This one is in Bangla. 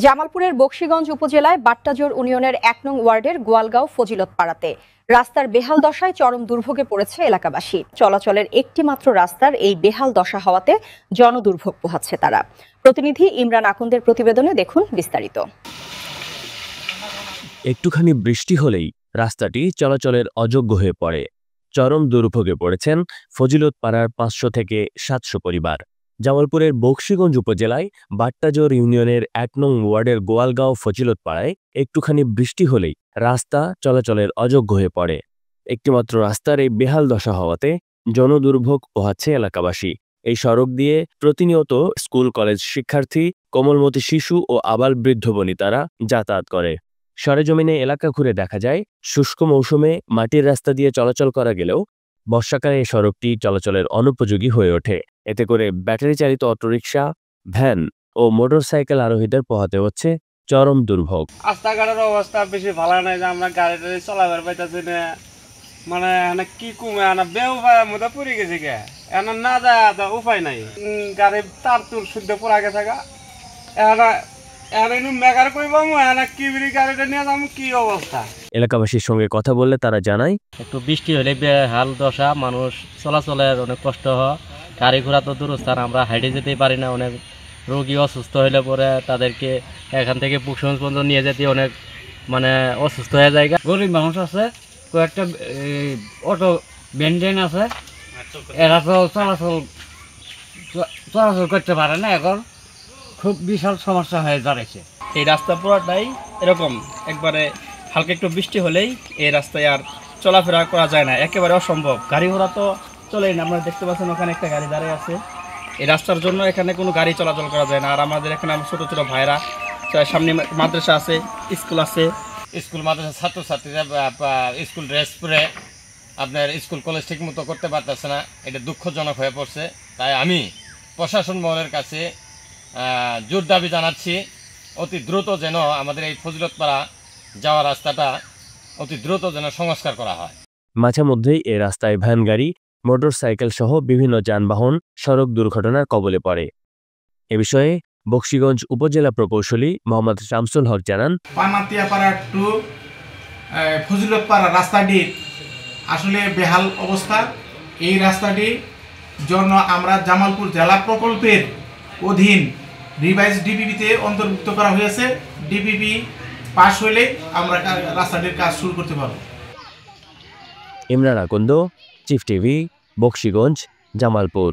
জামালপুরের বকশীগঞ্জ উপজেলায় বাট্টাজোর ইউনিয়নের ১ নং ওয়ার্ডের গোয়ালগাঁও ফজিলত পাড়াতে রাস্তার বেহাল দশায় চরম দুর্ভোগে পড়েছে এলাকাবাসী। চলাচলের একটি মাত্র রাস্তার এই বেহাল দশা হওয়াতে জনদুর্ভোগ পোহাচ্ছে তারা। প্রতিনিধি ইমরান আকন্দের প্রতিবেদনে দেখুন বিস্তারিত। একটুখানি বৃষ্টি হলেই রাস্তাটি চলাচলের অযোগ্য হয়ে পড়ে। চরম দুর্ভোগে পড়েছেন ফজিলত পাড়ার ৫০০ থেকে ৭০০ পরিবার। জামালপুরের বকশীগঞ্জ উপজেলায় বাট্টাজোর ইউনিয়নের ১ নং ওয়ার্ডের গোয়ালগাঁও ফজিলত পাড়ায় একটুখানি বৃষ্টি হলেই রাস্তা চলাচলের অযোগ্য হয়ে পড়ে। একটিমাত্র রাস্তার এই বেহাল দশা হওয়াতে জনদুর্ভোগ পোহাচ্ছে এলাকাবাসী। এই সড়ক দিয়ে প্রতিনিয়ত স্কুল কলেজ শিক্ষার্থী, কোমলমতি শিশু ও আবাল বৃদ্ধ বনিতারা যাতায়াত করে। সরেজমিনে এলাকা ঘুরে দেখা যায়, শুষ্ক মৌসুমে মাটির রাস্তা দিয়ে চলাচল করা গেলেও বর্ষাকালে এই সড়কটি চলাচলের অনুপযোগী হয়ে ওঠে। এতে করে ব্যাটারি চালিত অটোরিকশা, ভ্যান ও মোটরসাইকেল আরোহীদের পোহাতে হচ্ছে চরম দুর্ভোগ। রাস্তাঘাটের অবস্থা বেশি ভালো নাই যে আমরা গাড়ি টাড়ি চলাবার পাইতেছি না, মানে কি কমে বে উপায় মধ্যে পড়ে গেছে গে, না যায় উপায় নাই। গাড়ি তার তুল শুদ্ধ পড়া গেছে গা, মেকার কইব গাড়িটা নিয়ে যাবো, কি অবস্থা। এলাকাবাসীর সঙ্গে কথা বললে তারা জানায়, একটু বৃষ্টি হলে বেহাল দশা, মানুষ চলাচলের অনেক কষ্ট হয়। গাড়ি ঘোড়া তো দূরস্থান, আমরা হাইটে যেতেই পারি না। অনেক রোগী অসুস্থ হলে পরে তাদেরকে এখান থেকে পুকসঞ্জ পর্যন্ত নিয়ে যেতে অনেক অসুস্থ হয়ে যায়। গরিব মানুষ আছে, কয়েকটা অটো ব্যান্ডেন আছে, এরা তো চলাচল করতে পারে না। এখন খুব বিশাল সমস্যা হয়ে দাঁড়াইছে। এই রাস্তা পুরোটাই এরকম, একবারে হালকা একটু বৃষ্টি হলেই এই রাস্তায় আর চলাফেরা করা যায় না, একেবারে অসম্ভব। গাড়ি ঘোড়া তো চলেই না, আপনারা দেখতে পাচ্ছেন ওখানে একটা গাড়ি দাঁড়িয়ে আছে। এই রাস্তার জন্য এখানে কোনো গাড়ি চলাচল করা যায় না। আর আমাদের এখানে ছোটো ছোটো ভাইরা, সামনে মাদ্রাসা আছে, স্কুল আছে, স্কুল মাদ্রাসা ছাত্রছাত্রীরা স্কুল ড্রেস পরে আপনার স্কুল কলেজ ঠিক মতো করতে পারতেছে না। এটা দুঃখজনক হয়ে পড়ছে। তাই আমি প্রশাসন মহলের কাছে জোর দাবি জানাচ্ছি, অতি দ্রুত যেন আমাদের এই ফজিলতপাড়া যাওয়া রাস্তাটা অতি দ্রুত যেন সংস্কার করা হয়। মাঝে মধ্যেই এ রাস্তায় ভ্যান গাড়ি, মোটরসাইকেল সহ বিভিন্ন যানবাহন সড়ক দুর্ঘটনার কবলে পড়ে। এ বিষয়ে বকশীগঞ্জ উপজেলা প্রকৌশলী মোহাম্মদ শামসুল হক জানান, পানাতিয়াপাড়া টু ফজিলতপাড়া রাস্তাটির আসলে বেহাল অবস্থা। এই রাস্তাটির জন্য আমরা জামালপুর জেলা প্রকল্পের অধীন রিভাইজ ডিপিপিতে অন্তর্ভুক্ত করা হয়েছে। ডিপিপি পাশ হলে আমরা রাস্তাটির কাজ শুরু করতে পারব। ইমরান আকন্দ, চিফ টিভি, বকশীগঞ্জ, জামালপুর।